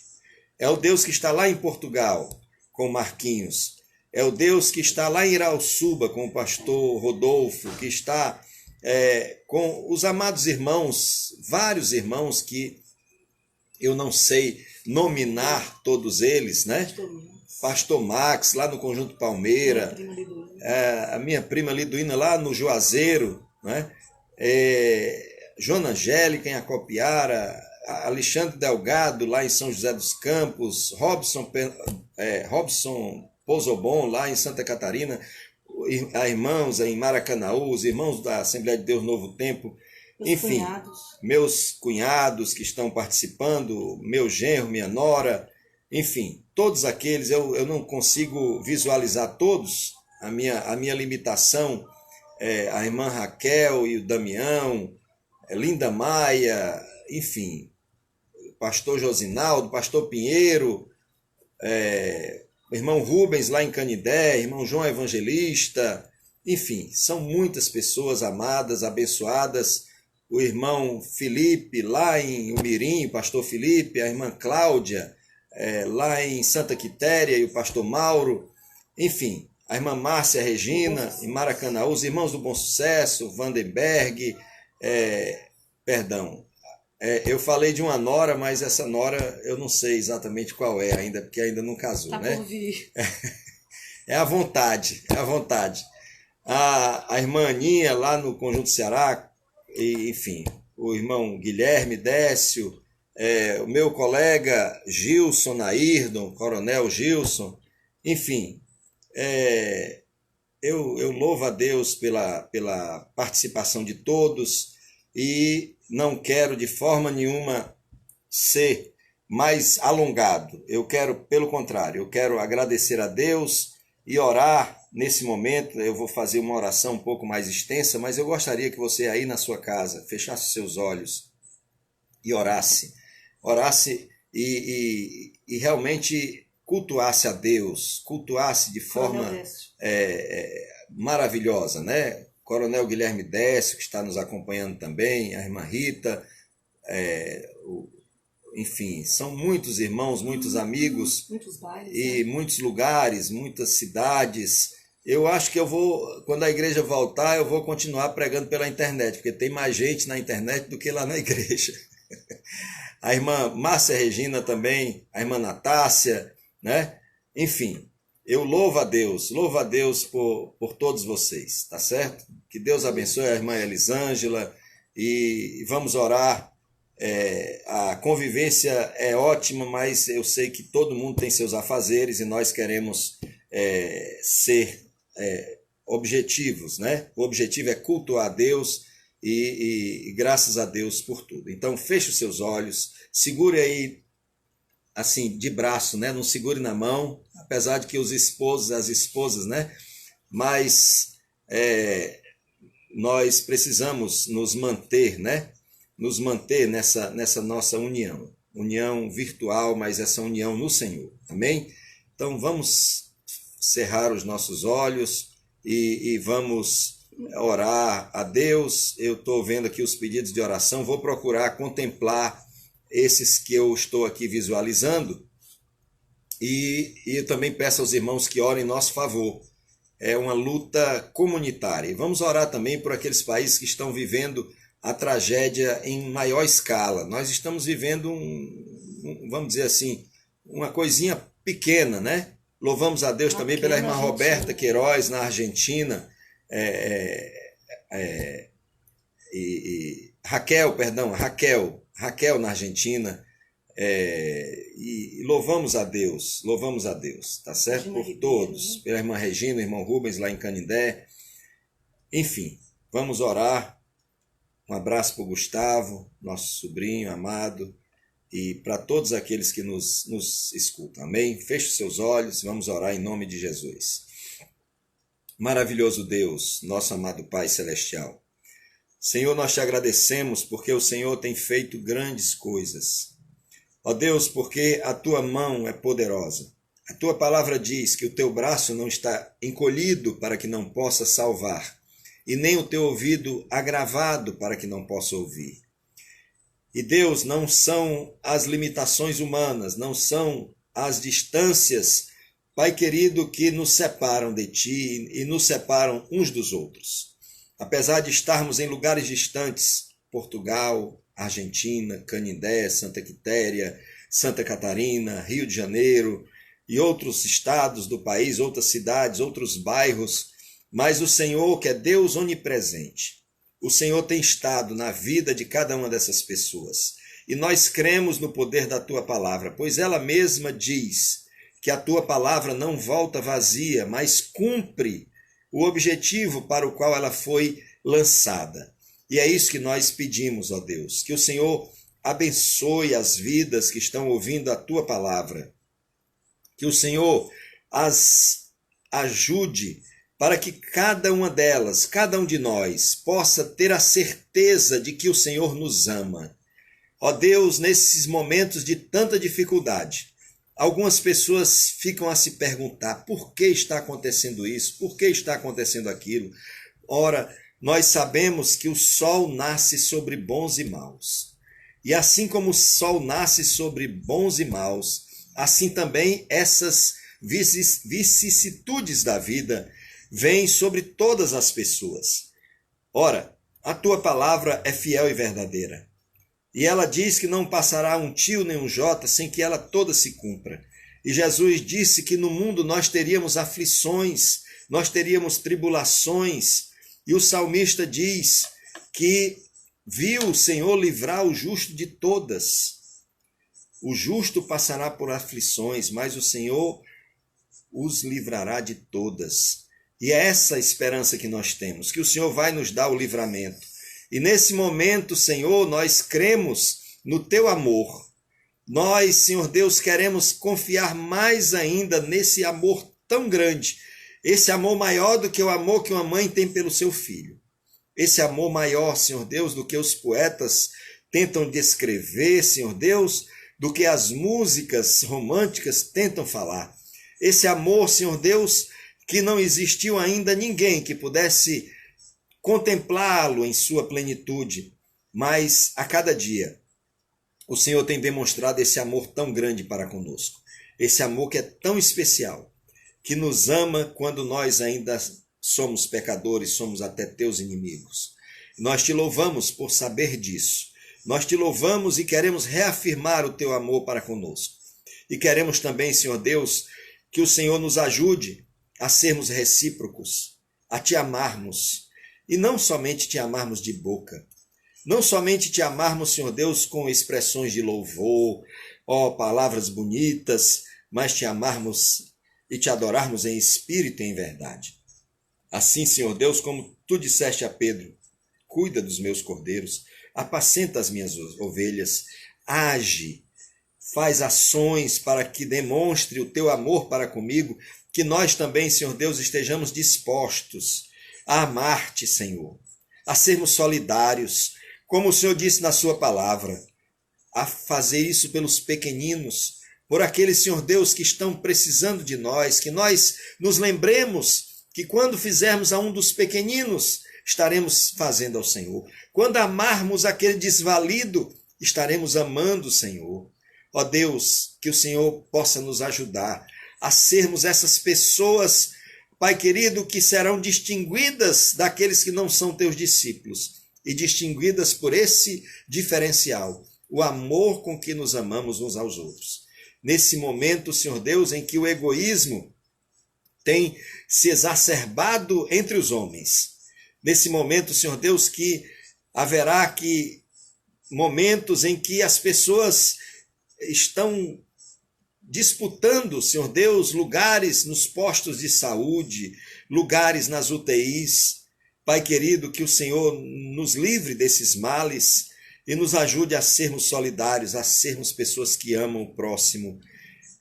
É o Deus que está lá em Portugal, com Marquinhos. É o Deus que está lá em Irauçuba, com o pastor Rodolfo, que está com os amados irmãos, vários irmãos que eu não sei nominar todos eles, né? Pastor Max, lá no Conjunto Palmeira, a minha prima Liduína lá no Juazeiro, né? Joana Angélica em Acopiara, Alexandre Delgado lá em São José dos Campos, Robson Pozobon lá em Santa Catarina, irmãos em Maracanaú, os irmãos da Assembleia de Deus Novo Tempo, enfim, meus cunhados que estão participando, meu genro, minha nora, enfim, todos aqueles, eu não consigo visualizar todos, a minha limitação, a irmã Raquel e o Damião, Linda Maia, enfim, pastor Josinaldo, pastor Pinheiro, irmão Rubens lá em Canidé, irmão João Evangelista, enfim, são muitas pessoas amadas, abençoadas, o irmão Felipe lá em Umirim, o pastor Felipe, a irmã Cláudia, lá em Santa Quitéria e o pastor Mauro, enfim, a irmã Márcia Regina, em Maracanã, os irmãos do Bom Sucesso, Vandenberg, eu falei de uma nora, mas essa nora eu não sei exatamente qual é ainda, porque ainda não casou, tá, né? Por vir. É a vontade, é a vontade. A irmã Aninha lá no Conjunto Ceará, e, enfim, o irmão Guilherme Décio, o meu colega Gilson Naírdon, Coronel Gilson, enfim, eu louvo a Deus pela participação de todos e não quero de forma nenhuma ser mais alongado. Eu quero, pelo contrário, eu quero agradecer a Deus e orar nesse momento. Eu vou fazer uma oração um pouco mais extensa, mas eu gostaria que você aí na sua casa fechasse seus olhos e orasse e realmente cultuasse a Deus, cultuasse de forma maravilhosa, né? Coronel Guilherme Décio, que está nos acompanhando também, a irmã Rita, enfim, são muitos irmãos, muitos amigos, muitos bailes, e muitos lugares, muitas cidades. Eu acho que quando a igreja voltar, eu vou continuar pregando pela internet, porque tem mais gente na internet do que lá na igreja. a irmã Márcia Regina também, a irmã Natácia, né? Enfim, eu louvo a Deus por todos vocês, tá certo? Que Deus abençoe a irmã Elisângela e vamos orar. A convivência é ótima, mas eu sei que todo mundo tem seus afazeres e nós queremos ser objetivos, né? O objetivo é cultuar a Deus e graças a Deus por tudo. Então feche os seus olhos, segure aí assim de braço, né? Não segure na mão, apesar de que os esposos, as esposas, né? Mas nós precisamos nos manter, né? Nos manter nessa nossa união virtual, mas essa união no Senhor, amém? Então vamos cerrar os nossos olhos e vamos orar a Deus. Eu estou vendo aqui os pedidos de oração, vou procurar contemplar esses que eu estou aqui visualizando e eu também peço aos irmãos que orem em nosso favor. É uma luta comunitária. E vamos orar também por aqueles países que estão vivendo a tragédia em maior escala. Nós estamos vivendo vamos dizer assim, uma coisinha pequena, né? Louvamos a Deus também pela irmã Roberta Queiroz na Argentina, Raquel na Argentina, e louvamos a Deus, tá certo? Por todos, pela irmã Regina, irmão Rubens lá em Canindé, enfim, vamos orar. Um abraço para o Gustavo, nosso sobrinho amado, e para todos aqueles que nos escutam. Amém? Feche os seus olhos, vamos orar em nome de Jesus. Maravilhoso Deus, nosso amado Pai Celestial. Senhor, nós te agradecemos porque o Senhor tem feito grandes coisas. Ó Deus, porque a tua mão é poderosa. A tua palavra diz que o teu braço não está encolhido para que não possa salvar, e nem o teu ouvido agravado para que não possa ouvir. E Deus, não são as limitações humanas, não são as distâncias, Pai querido, que nos separam de Ti e nos separam uns dos outros. Apesar de estarmos em lugares distantes, Portugal, Argentina, Canindé, Santa Quitéria, Santa Catarina, Rio de Janeiro e outros estados do país, outras cidades, outros bairros, mas o Senhor, que é Deus onipresente, o Senhor tem estado na vida de cada uma dessas pessoas. E nós cremos no poder da tua palavra, pois ela mesma diz que a tua palavra não volta vazia, mas cumpre o objetivo para o qual ela foi lançada. E é isso que nós pedimos, ó Deus, que o Senhor abençoe as vidas que estão ouvindo a tua palavra, que o Senhor as ajude para que cada uma delas, cada um de nós, possa ter a certeza de que o Senhor nos ama. Ó Deus, nesses momentos de tanta dificuldade, algumas pessoas ficam a se perguntar por que está acontecendo isso, por que está acontecendo aquilo. Ora, nós sabemos que o sol nasce sobre bons e maus. E assim como o sol nasce sobre bons e maus, assim também essas vicissitudes da vida vêm sobre todas as pessoas. Ora, a tua palavra é fiel e verdadeira. E ela diz que não passará um tio nem um jota sem que ela toda se cumpra. E Jesus disse que no mundo nós teríamos aflições, nós teríamos tribulações. E o salmista diz que viu o Senhor livrar o justo de todas. O justo passará por aflições, mas o Senhor os livrará de todas. E é essa a esperança que nós temos, que o Senhor vai nos dar o livramento. E nesse momento, Senhor, nós cremos no teu amor. Nós, Senhor Deus, queremos confiar mais ainda nesse amor tão grande, esse amor maior do que o amor que uma mãe tem pelo seu filho. Esse amor maior, Senhor Deus, do que os poetas tentam descrever, Senhor Deus, do que as músicas românticas tentam falar. Esse amor, Senhor Deus, que não existiu ainda ninguém que pudesse contemplá-lo em sua plenitude, mas a cada dia o Senhor tem demonstrado esse amor tão grande para conosco, esse amor que é tão especial, que nos ama quando nós ainda somos pecadores, somos até teus inimigos. Nós te louvamos por saber disso Nós te louvamos e queremos reafirmar o teu amor para conosco. E queremos também, Senhor Deus, que o Senhor nos ajude a sermos recíprocos, a te amarmos. E não somente te amarmos de boca, não somente te amarmos, Senhor Deus, com expressões de louvor, palavras bonitas, mas te amarmos e te adorarmos em espírito e em verdade. Assim, Senhor Deus, como tu disseste a Pedro, cuida dos meus cordeiros, apacenta as minhas ovelhas, age, faz ações para que demonstre o teu amor para comigo, que nós também, Senhor Deus, estejamos dispostos a amar-te, Senhor, a sermos solidários, como o Senhor disse na sua palavra, a fazer isso pelos pequeninos, por aqueles, Senhor Deus, que estão precisando de nós, que nós nos lembremos que quando fizermos a um dos pequeninos, estaremos fazendo ao Senhor. Quando amarmos aquele desvalido, estaremos amando o Senhor. Ó Deus, que o Senhor possa nos ajudar a sermos essas pessoas, Pai querido, que serão distinguidas daqueles que não são teus discípulos e distinguidas por esse diferencial, o amor com que nos amamos uns aos outros. Nesse momento, Senhor Deus, em que o egoísmo tem se exacerbado entre os homens, nesse momento, Senhor Deus, que haverá momentos em que as pessoas estão disputando, Senhor Deus, lugares nos postos de saúde, lugares nas UTIs. Pai querido, que o Senhor nos livre desses males e nos ajude a sermos solidários, a sermos pessoas que amam o próximo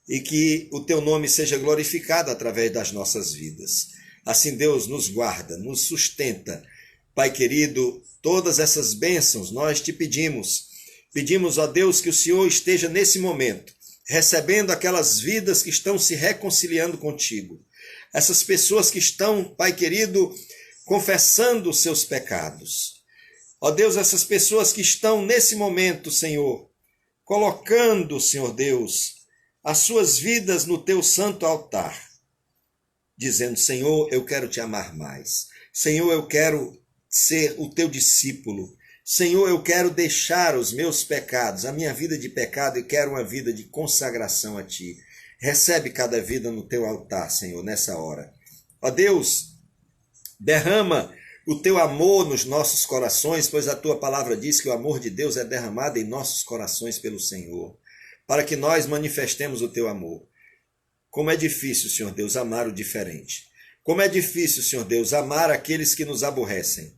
e que o teu nome seja glorificado através das nossas vidas. Assim, Deus, nos guarda, nos sustenta. Pai querido, todas essas bênçãos nós te pedimos. Pedimos, ó Deus, que o Senhor esteja nesse momento, recebendo aquelas vidas que estão se reconciliando contigo. Essas pessoas que estão, Pai querido, confessando os seus pecados. Ó Deus, essas pessoas que estão nesse momento, Senhor, colocando, Senhor Deus, as suas vidas no teu santo altar, dizendo, Senhor, eu quero te amar mais. Senhor, eu quero ser o teu discípulo. Senhor, eu quero deixar os meus pecados, a minha vida de pecado, e quero uma vida de consagração a ti. Recebe cada vida no teu altar, Senhor, nessa hora. Ó Deus, derrama o teu amor nos nossos corações, pois a tua palavra diz que o amor de Deus é derramado em nossos corações pelo Senhor, para que nós manifestemos o teu amor. Como é difícil, Senhor Deus, amar o diferente. Como é difícil, Senhor Deus, amar aqueles que nos aborrecem.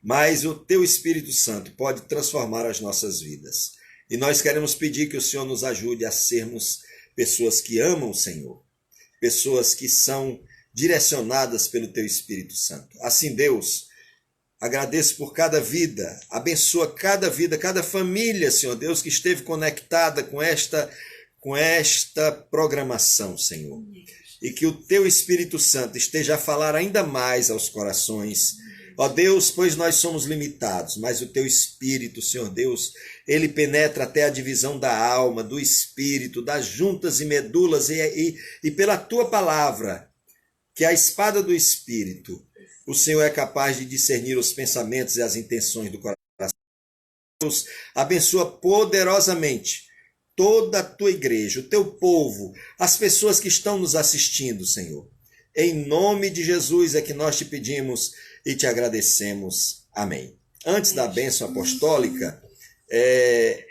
Mas o teu Espírito Santo pode transformar as nossas vidas. E nós queremos pedir que o Senhor nos ajude a sermos pessoas que amam o Senhor, pessoas que são direcionadas pelo teu Espírito Santo. Assim, Deus, agradeço por cada vida, abençoa cada vida, cada família, Senhor Deus, que esteve conectada com esta programação, Senhor. E que o teu Espírito Santo esteja a falar ainda mais aos corações. Ó Deus, pois nós somos limitados, mas o teu Espírito, Senhor Deus, ele penetra até a divisão da alma, do Espírito, das juntas e medulas, e pela tua palavra, que é a espada do Espírito, o Senhor é capaz de discernir os pensamentos e as intenções do coração. Deus, abençoa poderosamente toda a tua igreja, o teu povo, as pessoas que estão nos assistindo, Senhor. Em nome de Jesus é que nós te pedimos e te agradecemos. Amém. Antes da bênção apostólica,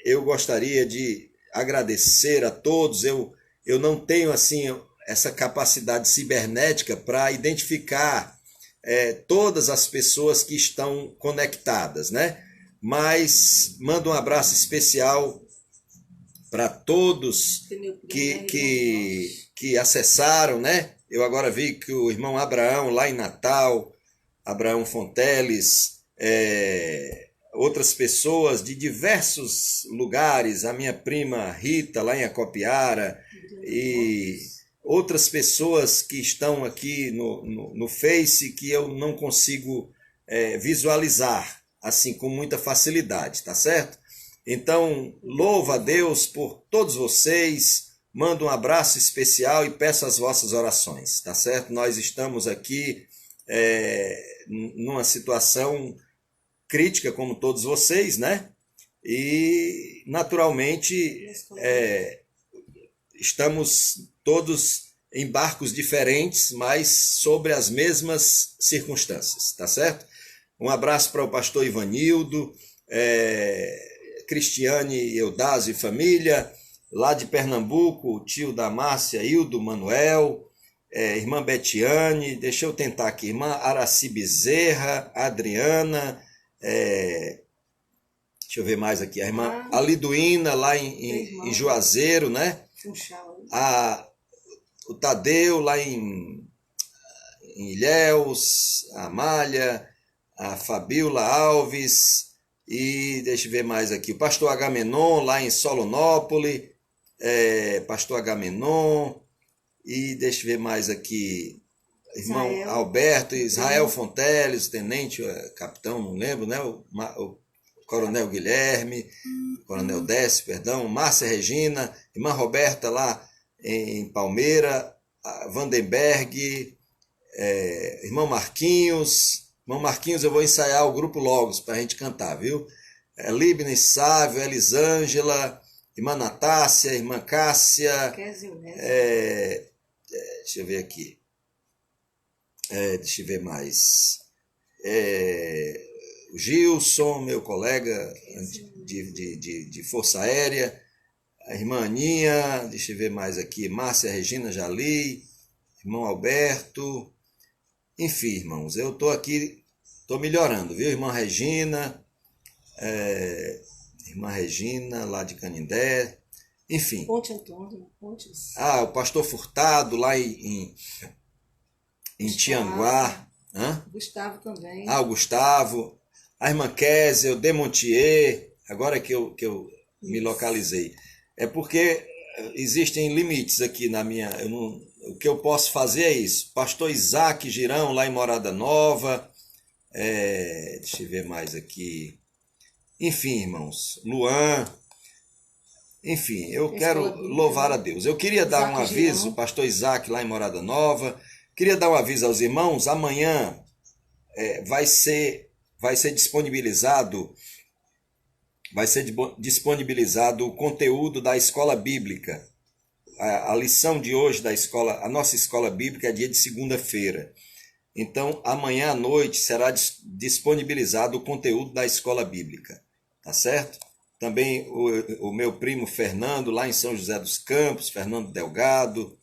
eu gostaria de agradecer a todos. Eu não tenho assim essa capacidade cibernética para identificar todas as pessoas que estão conectadas, né? Mas mando um abraço especial para todos que acessaram, né? Eu agora vi que o irmão Abraão, lá em Natal, Abraão Fonteles, outras pessoas de diversos lugares, a minha prima Rita, lá em Acopiara, e outras pessoas que estão aqui no Face que eu não consigo visualizar assim com muita facilidade, tá certo? Então, louvo a Deus por todos vocês, mando um abraço especial e peço as vossas orações, tá certo? Nós estamos aqui numa situação crítica, como todos vocês, né? e, naturalmente, estamos todos em barcos diferentes, mas sobre as mesmas circunstâncias, tá certo? Um abraço para o pastor Ivanildo, Cristiane Eudásio e família, lá de Pernambuco, o tio da Márcia, Hildo Manuel, irmã Betiane, deixa eu tentar aqui, irmã Araci Bezerra, Adriana, deixa eu ver mais aqui, a irmã Aliduína, lá em Juazeiro, né? O Tadeu, lá em Ilhéus, a Amália, a Fabiola Alves, e deixa eu ver mais aqui, o pastor Agamenon, lá em Solonópole, pastor Agamenon, e deixa eu ver mais aqui, irmão Israel. Alberto, Israel Fonteles, tenente, capitão, não lembro, né? O coronel Guilherme, coronel Décio, perdão, Márcia Regina, irmã Roberta lá em Palmeira, Vandenberg, irmão Marquinhos. Irmão Marquinhos, eu vou ensaiar o grupo Logos para a gente cantar, viu? Libne Sávio, Elisângela, irmã Natácia, irmã Cássia, deixa eu ver aqui, deixa eu ver mais, o Gilson, meu colega de Força Aérea, a irmã Aninha, deixa eu ver mais aqui, Márcia Regina Jali, irmão Alberto, enfim, irmãos, eu estou aqui, estou melhorando, viu? Irmã Regina, lá de Canindé, enfim. Ponte Antônio, Pontes. O pastor Furtado, lá em Tianguá. Gustavo também. O Gustavo, a irmã Kézia, o Demontier, agora que eu me localizei. É porque existem limites aqui na minha... o que eu posso fazer é isso. Pastor Isaac Girão, lá em Morada Nova. Deixa eu ver mais aqui. Enfim, irmãos. Luan. Enfim, eu quero louvar a Deus. Eu queria dar um aviso, pastor Isaac, lá em Morada Nova. Queria dar um aviso aos irmãos. Amanhã vai ser disponibilizado o conteúdo da escola bíblica. A lição de hoje da escola, a nossa escola bíblica é dia de segunda-feira. Então, amanhã à noite será disponibilizado o conteúdo da escola bíblica, tá certo? Também o meu primo Fernando, lá em São José dos Campos, Fernando Delgado,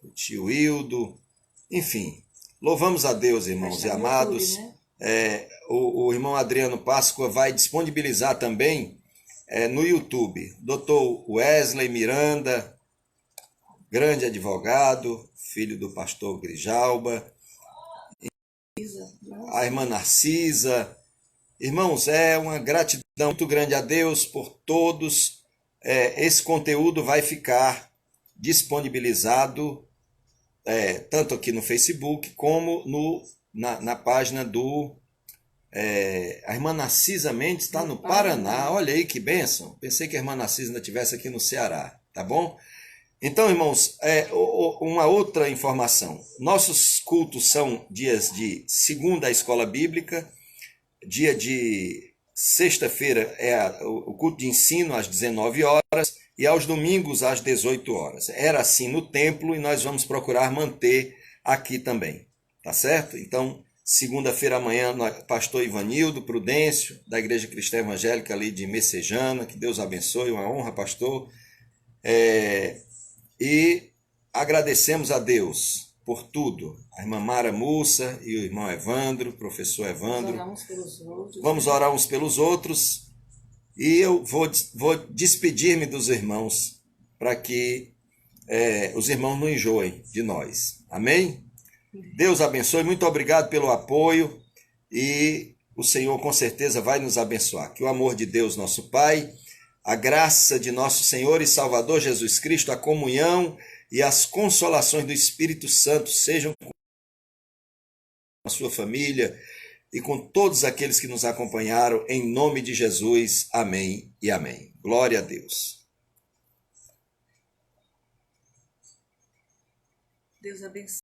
o tio Hildo, enfim. Louvamos a Deus, irmãos e amados. YouTube, né? O irmão Adriano Páscoa vai disponibilizar também no YouTube. Dr. Wesley Miranda, grande advogado, filho do pastor Grijalba, a irmã Narcisa. Irmãos, é uma gratidão muito grande a Deus por todos. Esse conteúdo vai ficar disponibilizado tanto aqui no Facebook como na página do... a irmã Narcisa Mendes está no Paraná. Olha aí que bênção. Pensei que a irmã Narcisa ainda estivesse aqui no Ceará, tá bom? Então, irmãos, uma outra informação. Nossos cultos são dias de segunda, a escola bíblica, dia de sexta-feira o culto de ensino às 19 horas e aos domingos às 18 horas. Era assim no templo e nós vamos procurar manter aqui também, tá certo? Então, segunda-feira amanhã, pastor Ivanildo Prudêncio, da Igreja Cristã Evangélica ali de Messejana, que Deus abençoe, uma honra, pastor. E agradecemos a Deus por tudo. A irmã Mara Mussa e o irmão Evandro, professor Evandro. Vamos orar uns pelos outros. E eu vou despedir-me dos irmãos para que os irmãos não enjoem de nós. Amém? Deus abençoe. Muito obrigado pelo apoio e o Senhor com certeza vai nos abençoar. Que o amor de Deus, nosso Pai, a graça de nosso Senhor e Salvador Jesus Cristo, a comunhão e as consolações do Espírito Santo sejam com a sua família e com todos aqueles que nos acompanharam, em nome de Jesus. Amém e amém. Glória a Deus. Deus abençoe.